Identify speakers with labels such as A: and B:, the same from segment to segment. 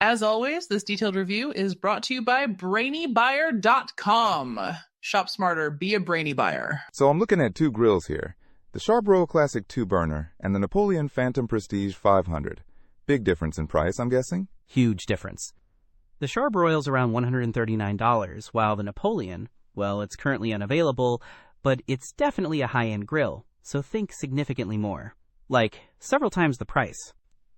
A: As always, this detailed review is brought to you by BrainyBuyer.com. Shop smarter, be a brainy buyer.
B: So I'm looking at two grills here. The Charbroil Classic 2-burner and the Napoleon Prestige 500. Big difference in price, I'm guessing?
C: Huge difference. The Charbroil's around $139, while the Napoleon, well, it's currently unavailable, but it's definitely a high-end grill, so think significantly more. Like, several times the price.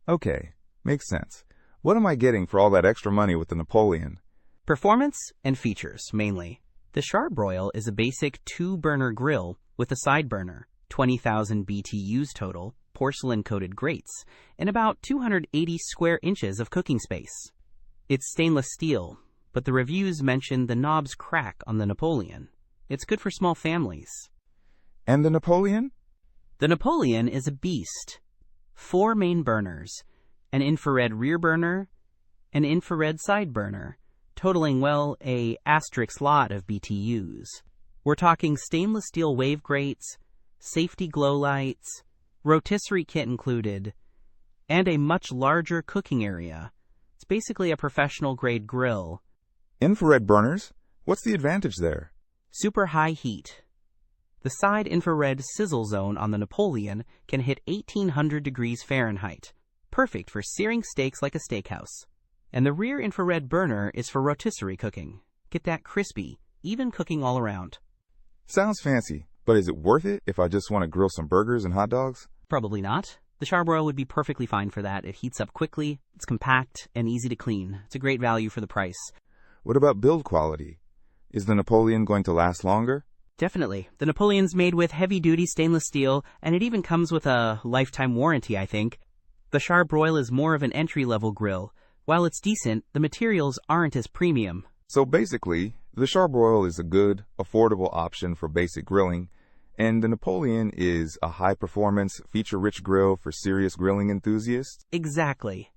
B: Okay, makes sense. What am I getting for all that extra money with the Napoleon?
C: Performance and features, mainly. The Charbroil is a basic 2-burner grill with a side burner, 20,000 BTUs total, porcelain-coated grates, and about 280 square inches of cooking space. It's stainless steel, but the reviews mention the knobs crack on the Napoleon. It's good for small families.
B: And the Napoleon?
C: The Napoleon is a beast. 4 main burners, an infrared rear burner, an infrared side burner, totaling, well, a asterisk lot of BTUs. We're talking stainless steel wave grates, safety glow lights, rotisserie kit included, and a much larger cooking area. It's basically a professional-grade grill.
B: Infrared burners? What's the advantage there?
C: Super high heat. The side infrared sizzle zone on the Napoleon can hit 1800 degrees Fahrenheit, perfect for searing steaks like a steakhouse. And the rear infrared burner is for rotisserie cooking. Get that crispy, even cooking all around.
B: Sounds fancy, but is it worth it if I just want to grill some burgers and hot dogs?
C: Probably not. The Charbroil would be perfectly fine for that. It heats up quickly, it's compact, and easy to clean. It's a great value for the price.
B: What about build quality? Is the Napoleon going to last longer?
C: Definitely. The Napoleon's made with heavy-duty stainless steel, and it even comes with a lifetime warranty, I think. The Charbroil is more of an entry-level grill. While it's decent, the materials aren't as premium.
B: So basically, the Charbroil is a good, affordable option for basic grilling, and the Napoleon is a high-performance, feature-rich grill for serious grilling enthusiasts?
C: Exactly.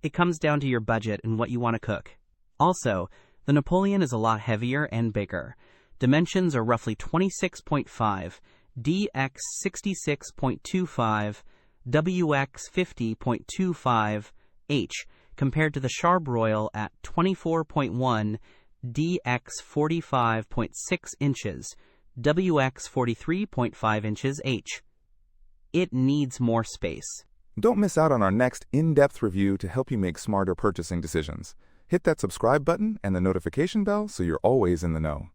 C: It comes down to your budget and what you want to cook. Also, the Napoleon is a lot heavier and bigger. Dimensions are roughly 26.5, DX 66.25, WX 50.25, H, compared to the Charbroil at 24.1, DX 45.6 inches, WX 43.5 inches H. It needs more space.
B: Don't miss out on our next in-depth review to help you make smarter purchasing decisions. Hit that subscribe button and the notification bell so you're always in the know.